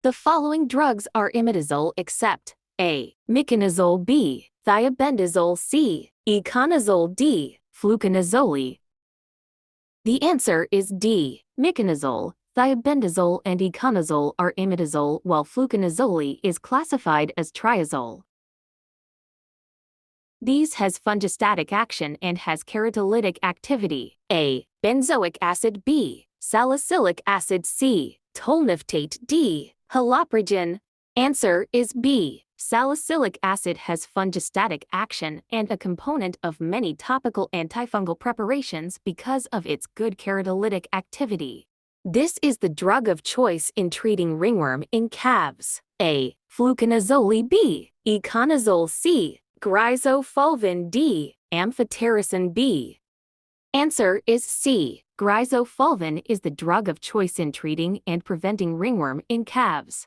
The following drugs are imidazole except A. Miconazole, B. Thiabendazole, C. Econazole, D. Fluconazole. The answer is D. Miconazole, thiabendazole, and econazole are imidazole, while fluconazole is classified as triazole. These has fungistatic action and has keratolytic activity. A. Benzoic acid, B. Salicylic acid, C. Tolnaftate, D. Haloprogen. Answer is B. Salicylic acid has fungistatic action and a component of many topical antifungal preparations because of its good keratolytic activity. This is the drug of choice in treating ringworm in calves. A. Fluconazole, B. Econazole, C. Gryzofulvin, D. Amphotericin, B. Answer is C. Gryzofulvin is the drug of choice in treating and preventing ringworm in calves.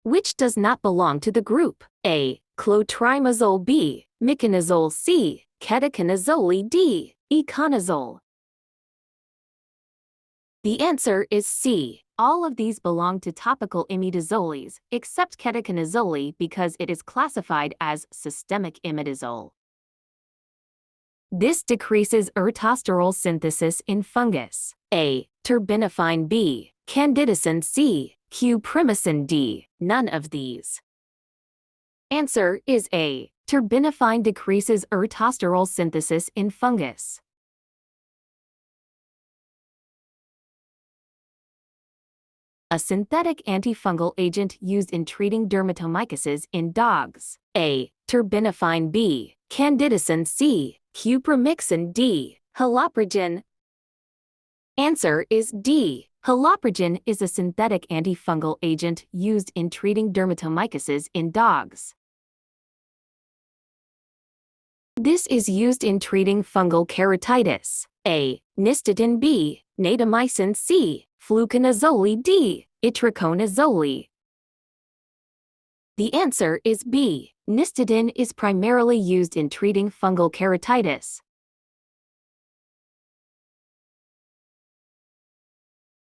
Which does not belong to the group? A. Clotrimazole, B. Miconazole, C. Ketoconazole, D. Econazole. The answer is C. All of these belong to topical imidazoles, except ketoconazole because it is classified as systemic imidazole. This decreases ertosterol synthesis in fungus. A. Terbinafine, B. Candidicin, C. Cuprimicin, D. None of these. Answer is A. Terbinafine decreases ertosterol synthesis in fungus. A synthetic antifungal agent used in treating dermatomycosis in dogs. A. Terbinafine, B. Candidicin, C. Cuprimicin, D. Haloprogen. Answer is D. Haloprogen is a synthetic antifungal agent used in treating dermatomycosis in dogs. This is used in treating fungal keratitis. A. Nystatin, B. Natamycin, C. Fluconazole, D. Itraconazole. The answer is B. Nystatin is primarily used in treating fungal keratitis.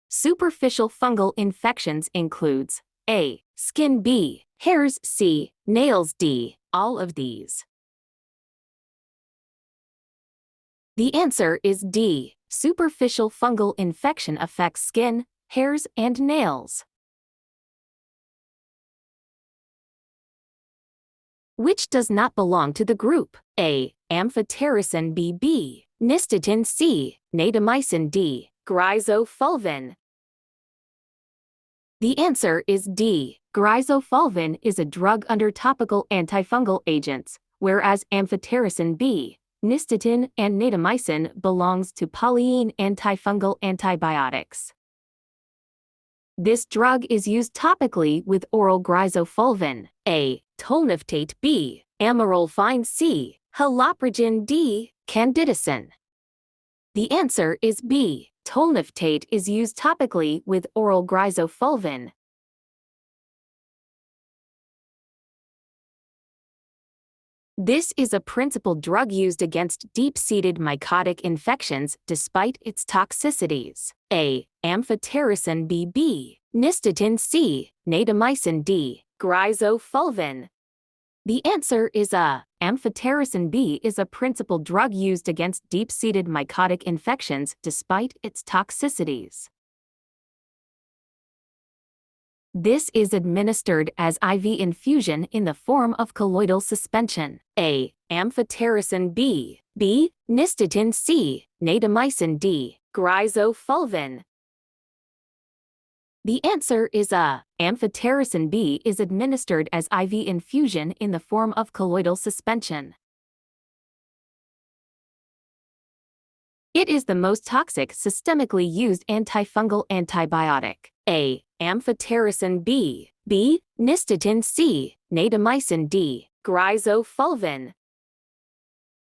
Superficial fungal infections includes A. Skin, B. Hairs, C. Nails, D. All of these. The answer is D. Superficial fungal infection affects skin, hairs, and nails. Which does not belong to the group? A. Amphotericin, B. Nystatin, C. Natamycin, D. Gryzofulvin. The answer is D. Gryzofulvin is a drug under topical antifungal agents, whereas amphotericin, B. Nystatin, and natamycin belongs to polyene antifungal antibiotics. This drug is used topically with oral gryzofulvin. A. Tolnaftate, B. Amorolfine, C. Haloprogen, D. Candidicin. The answer is B. Tolnaftate is used topically with oral gryzofulvin. This is a principal drug used against deep-seated mycotic infections despite its toxicities. A. Amphotericin, B. Nystatin, C. Natamycin, D. Gryzofulvin. The answer is A. Amphotericin B is a principal drug used against deep-seated mycotic infections despite its toxicities. This is administered as IV infusion in the form of colloidal suspension. A. Amphotericin, B. Nystatin, C. Natamycin, D. Gryzofulvin. The answer is A. Amphotericin B is administered as IV infusion in the form of colloidal suspension. It is the most toxic systemically used antifungal antibiotic. A. Amphotericin, B. Nystatin, C. Natamycin, D. Gryzofulvin.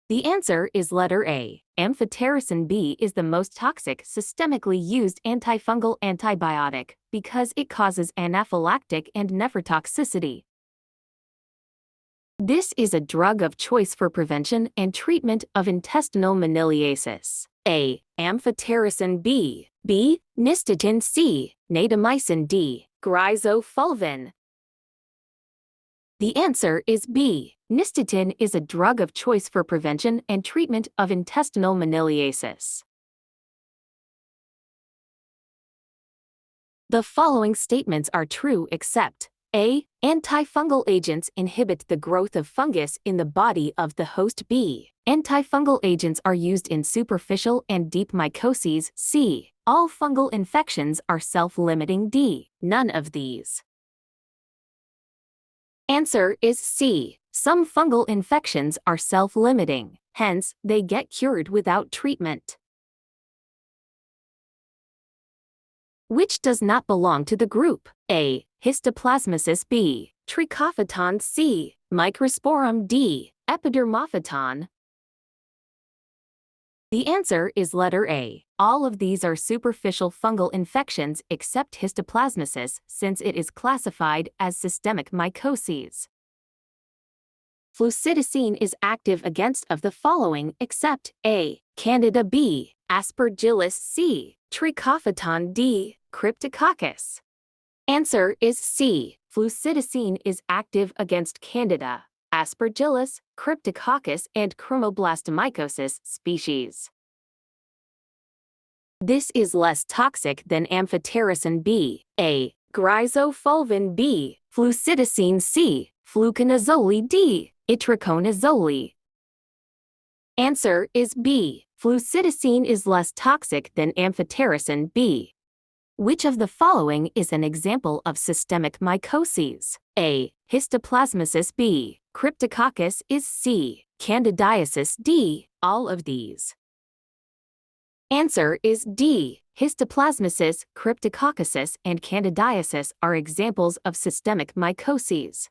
The answer is letter A. Amphotericin B is the most toxic systemically used antifungal antibiotic because it causes anaphylactic and nephrotoxicity. This is a drug of choice for prevention and treatment of intestinal moniliasis. A. Amphotericin B. B. Nystatin. C. Natamycin. D. Gryzofulvin. The answer is B. Nystatin is a drug of choice for prevention and treatment of intestinal maniliasis. The following statements are true except A. Antifungal agents inhibit the growth of fungus in the body of the host. B. Antifungal agents are used in superficial and deep mycoses. C. All fungal infections are self-limiting. D. None of these. Answer is C. Some fungal infections are self-limiting, hence, they get cured without treatment. Which does not belong to the group? A. Histoplasmosis. B. Trichophyton. C. Microsporum. D. Epidermophyton. The answer is letter A. All of these are superficial fungal infections except histoplasmosis, since it is classified as systemic mycoses. Flucidicine is active against of the following except A. Candida. B. Aspergillus. C. Trichophyton. D. Cryptococcus. Answer is C. Flucidicine is active against Candida, Aspergillus, Cryptococcus, and Chromoblastomycosis species. This is less toxic than amphotericin. B. A. Gryzofulvin. B. Flucidicine. C. Fluconazole. D. Itraconazole. Answer is B. Flucidicine is less toxic than amphotericin. B. Which of the following is an example of systemic mycoses? A. Histoplasmosis. B. Cryptococcus. Is C. Candidiasis. D. All of these. Answer is D. Histoplasmosis, cryptococcosis, and candidiasis are examples of systemic mycoses.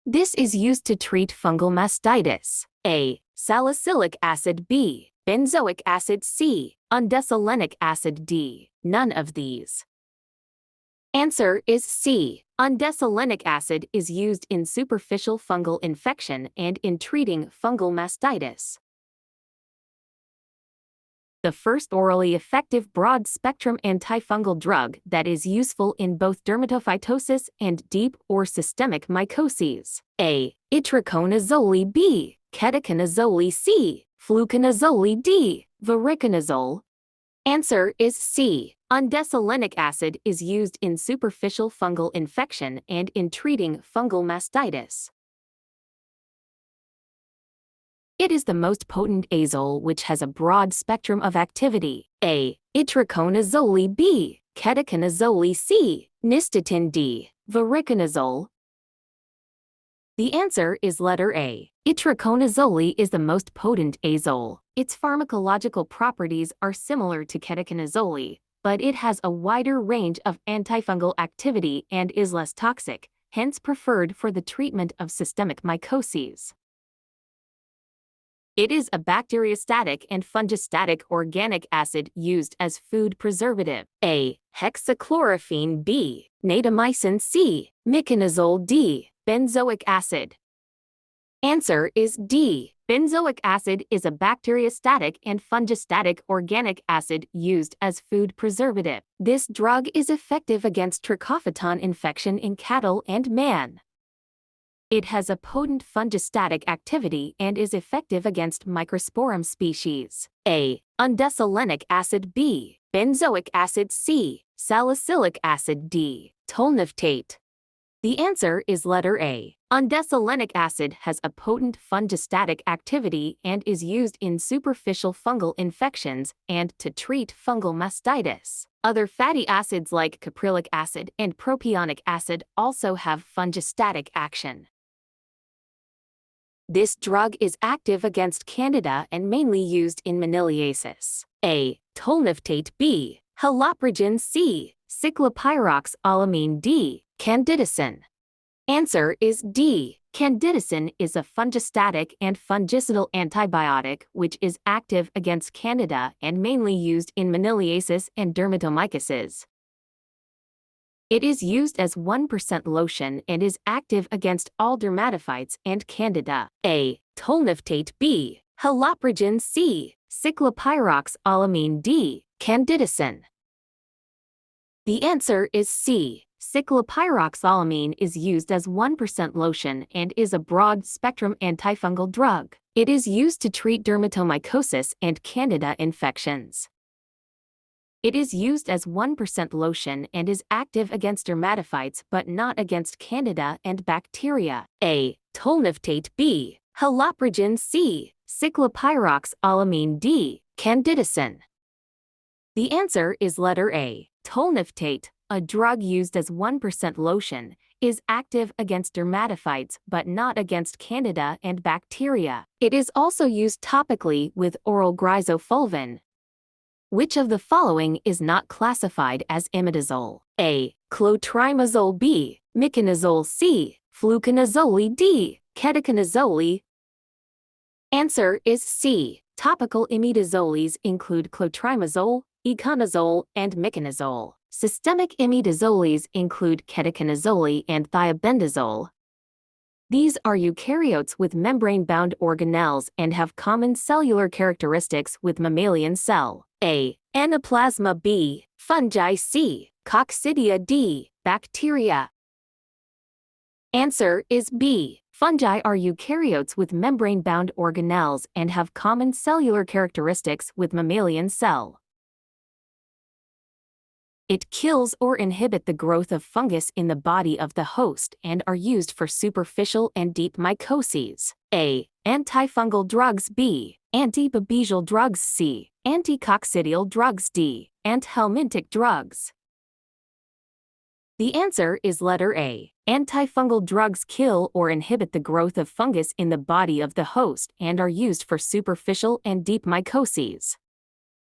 This is used to treat fungal mastitis. A. Salicylic acid. B. Benzoic acid. C. Undesolenic acid. D. None of these. Answer is C. Undesolenic acid is used in superficial fungal infection and in treating fungal mastitis. The first orally effective broad-spectrum antifungal drug that is useful in both dermatophytosis and deep or systemic mycoses. A. Itraconazole. B. Ketoconazole. C. Fluconazole. D. Voriconazole. Answer is C. Undesolenic acid is used in superficial fungal infection and in treating fungal mastitis. It is the most potent azole which has a broad spectrum of activity. A. Itraconazole. B. Ketoconazole. C. Nystatin. D. Voriconazole. The answer is letter A. Itraconazole is the most potent azole. Its pharmacological properties are similar to ketoconazole, but it has a wider range of antifungal activity and is less toxic, hence preferred for the treatment of systemic mycoses. It is a bacteriostatic and fungistatic organic acid used as food preservative. A. Hexachlorophene. B. Natamycin. C. Miconazole. D. Benzoic acid. Answer is D. Benzoic acid is a bacteriostatic and fungistatic organic acid used as food preservative. This drug is effective against trichophyton infection in cattle and man. It has a potent fungistatic activity and is effective against Microsporum species. A. Undesolenic acid. B. Benzoic acid. C. Salicylic acid. D. Tolnaftate. The answer is letter A. Undesolenic acid has a potent fungistatic activity and is used in superficial fungal infections and to treat fungal mastitis. Other fatty acids like caprylic acid and propionic acid also have fungistatic action. This drug is active against Candida and mainly used in maniliasis. A. Tolnaftate. B. Haloprogen. C. Cyclopyroxalamine. D. Candidicin. Answer is D. Candidicin is a fungistatic and fungicidal antibiotic which is active against Candida and mainly used in maniliasis and dermatomycosis. It is used as 1% lotion and is active against all dermatophytes and Candida. A. Tolnaftate. B. haloprogen C, cyclopyroxalamine D, candidicin. The answer is C. Cyclopyroxalamine is used as 1% lotion and is a broad-spectrum antifungal drug. It is used to treat dermatomycosis and candida infections. It is used as 1% lotion and is active against dermatophytes but not against candida and bacteria. A. Tolnaftate B. Haloprogen C. Cyclopyroxalamine D. Candidicin. The answer is letter A. Tolnaftate, a drug used as 1% lotion, is active against dermatophytes but not against candida and bacteria. It is also used topically with oral grizofulvin. Which of the following is not classified as imidazole? A. Clotrimazole B. Miconazole C. Fluconazole D. Ketoconazole. Answer is C. Topical imidazoles include clotrimazole, iconazole, and miconazole. Systemic imidazoles include ketoconazole and thiabendazole. These are eukaryotes with membrane-bound organelles and have common cellular characteristics with mammalian cell. A. Anaplasma B. Fungi C. Coccidia D. Bacteria. Answer is B. Fungi are eukaryotes with membrane-bound organelles and have common cellular characteristics with mammalian cell. It kills or inhibit the growth of fungus in the body of the host and are used for superficial and deep mycoses. A. Antifungal drugs B. Antibabesial drugs C. Anticoccidial drugs D. Anthelmintic drugs. The answer is letter A. Antifungal drugs kill or inhibit the growth of fungus in the body of the host and are used for superficial and deep mycoses.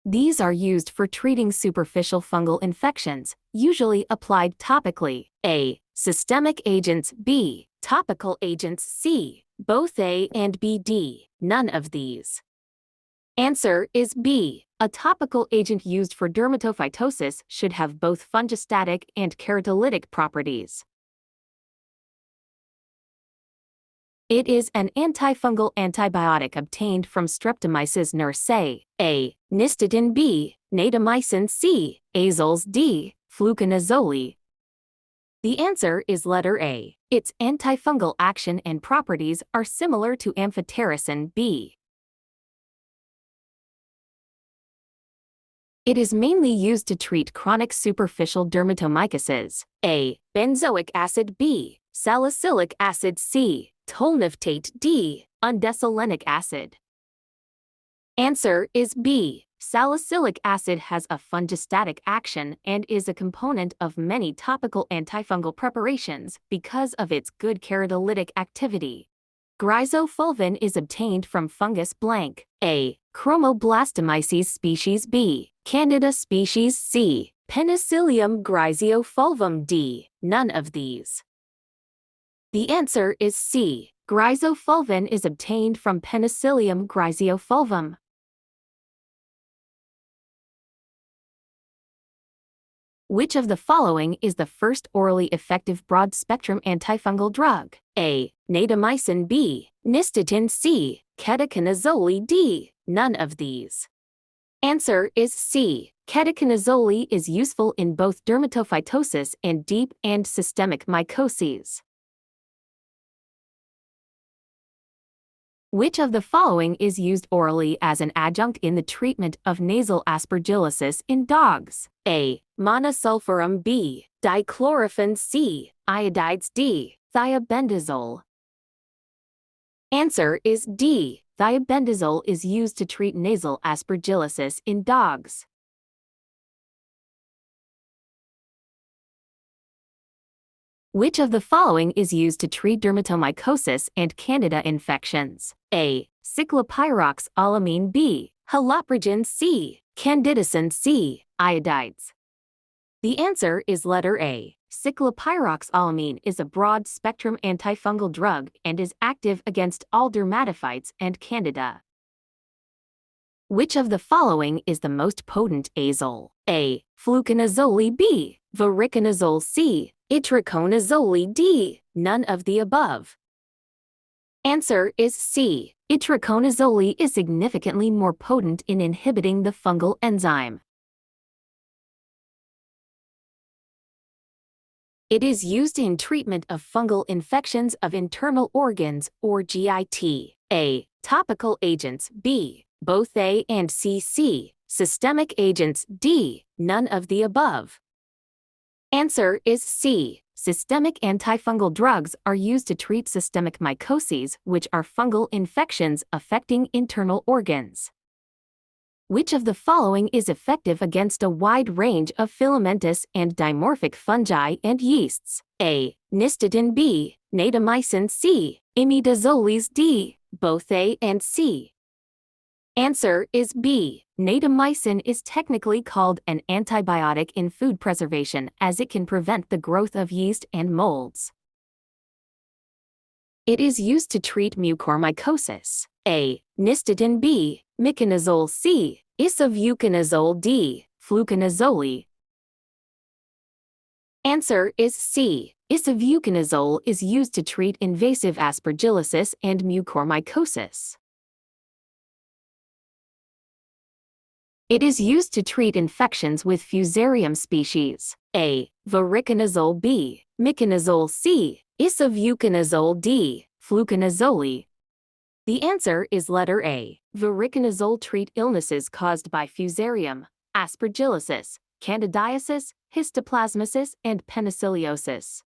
These are used for treating superficial fungal infections, usually applied topically. A. Systemic agents B. Topical agents C. Both A and B D. None of these. Answer is B. A topical agent used for dermatophytosis should have both fungistatic and keratolytic properties. It is an antifungal antibiotic obtained from Streptomyces nursae. A. Nystatin B. Natamycin C. Azoles D. Fluconazole. The answer is letter A. Its antifungal action and properties are similar to amphotericin B. It is mainly used to treat chronic superficial dermatomycosis. A. Benzoic acid B. Salicylic acid C. Tolnaftate D. Undesolenic acid. Answer is B. Salicylic acid has a fungistatic action and is a component of many topical antifungal preparations because of its good keratolytic activity. Grizofulvin is obtained from fungus blank. A. Chromoblastomyces species B. Candida species C. Penicillium grizofulvum D. None of these. The answer is C. Grizofulvin is obtained from Penicillium grizofulvum. Which of the following is the first orally effective broad-spectrum antifungal drug? A. Natamycin B. Nystatin C. Ketoconazole D. None of these. Answer is C. Ketoconazole is useful in both dermatophytosis and deep and systemic mycoses. Which of the following is used orally as an adjunct in the treatment of nasal aspergillosis in dogs? A. Monosulfuram B. Dichlorophene C. Iodides D. Thiabendazole. Answer is D. Thiabendazole is used to treat nasal aspergillosis in dogs. Which of the following is used to treat dermatomycosis and candida infections? A. Cyclopyroxalamine B. Haloprogen C. Candidicin C. Iodides. The answer is letter A. Cyclopyroxalamine is a broad-spectrum antifungal drug and is active against all dermatophytes and candida. Which of the following is the most potent azole? A. Fluconazole B. Voriconazole C. Itraconazole D. None of the above. Answer is C. itraconazole is significantly more potent in inhibiting the fungal enzyme. It is used in treatment of fungal infections of internal organs or GIT. A. Topical agents. B. Both A and C. C. Systemic agents. D. None of the above. Answer is C. Systemic antifungal drugs are used to treat systemic mycoses, which are fungal infections affecting internal organs. Which of the following is effective against a wide range of filamentous and dimorphic fungi and yeasts? A. Nistidine. B. Natamycin. C. Imidazoles. D. Both A and C. Answer is B. Natamycin is technically called an antibiotic in food preservation as it can prevent the growth of yeast and molds. It is used to treat mucormycosis. A. Nistidine. B. Miconazole. C. Isovuconazole. D. Fluconazole. Answer is C. Isovuconazole is used to treat invasive aspergillosis and mucormycosis. It is used to treat infections with Fusarium species. A. Voriconazole. B. Miconazole. C. Isovuconazole. D. Fluconazole. The answer is letter A. Voriconazole treat illnesses caused by Fusarium, aspergillosis, candidiasis, histoplasmosis, and penicilliosis.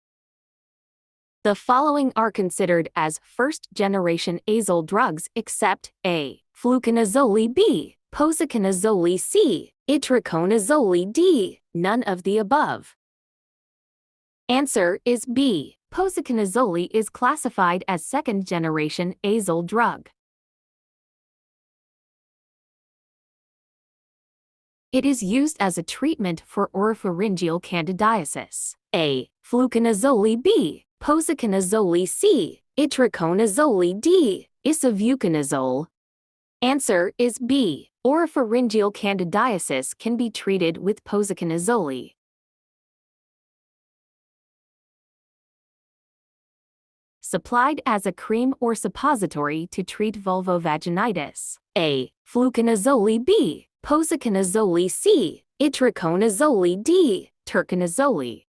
The following are considered as first-generation azole drugs except A. Fluconazole. B. Posaconazole. C. Itraconazole. D. None of the above. Answer is B. Posaconazole is classified as second-generation azole drug. It is used as a treatment for oropharyngeal candidiasis. A. Fluconazole. B. Posaconazole. C. Itraconazole. D. Isovuconazole. Answer is B. Oropharyngeal candidiasis can be treated with posaconazole. Supplied as a cream or suppository to treat vulvovaginitis. A. Fluconazole. B. Posaconazole. C. Itraconazole. D. Turconazole.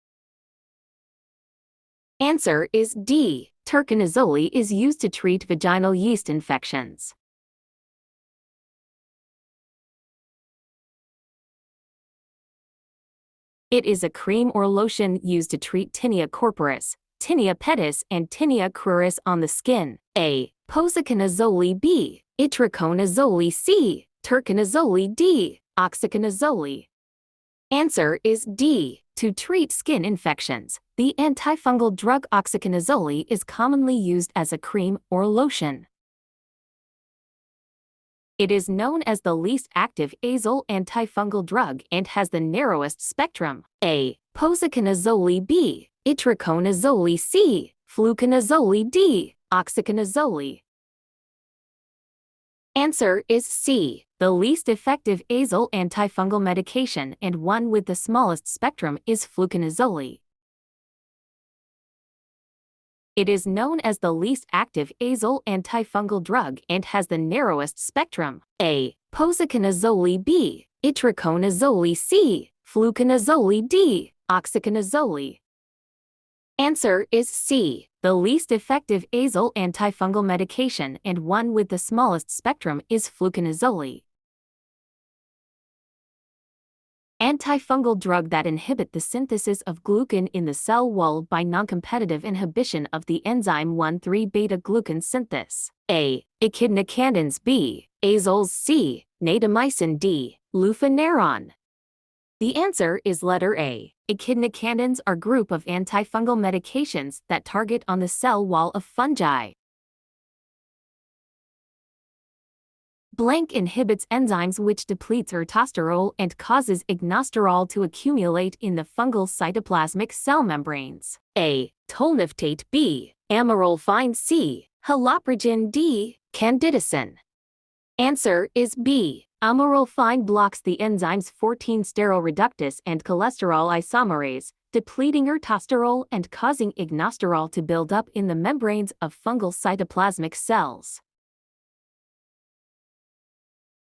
Answer is D. Turconazole is used to treat vaginal yeast infections. It is a cream or lotion used to treat tinea corporis, tinea pedis, and tinea cruris on the skin. A. Posaconazole. B. Itraconazole. C. Turconazole. D. Oxaconazole. Answer is D. To treat skin infections, the antifungal drug oxaconazole is commonly used as a cream or lotion. It is known as the least active azole antifungal drug and has the narrowest spectrum. A. Posaconazole. B. Itraconazole. C. Fluconazole. D. Oxaconazole. Answer is C. The least effective azole antifungal medication and one with the smallest spectrum is fluconazole. It is known as the least active azole antifungal drug and has the narrowest spectrum. A. Posaconazole. B. Itraconazole. C. Fluconazole. D. Oxaconazole. Answer is C. The least effective azole antifungal medication and one with the smallest spectrum is fluconazole. Antifungal drug that inhibit the synthesis of glucan in the cell wall by noncompetitive inhibition of the enzyme 1,3-beta-glucan synthase. A. Echidnacandins. B. Azoles. C. Natamycin. D. Lufaneron. The answer is letter A. Echidnacandins are a group of antifungal medications that target on the cell wall of fungi. Blank inhibits enzymes which depletes ertosterol and causes ignosterol to accumulate in the fungal cytoplasmic cell membranes. A. Tolnaftate. B. Amorolfine. C. Haloprogen. D. Candidicin. Answer is B. Amorolfine blocks the enzymes 14-sterol reductase and cholesterol isomerase, depleting ertosterol and causing ignosterol to build up in the membranes of fungal cytoplasmic cells.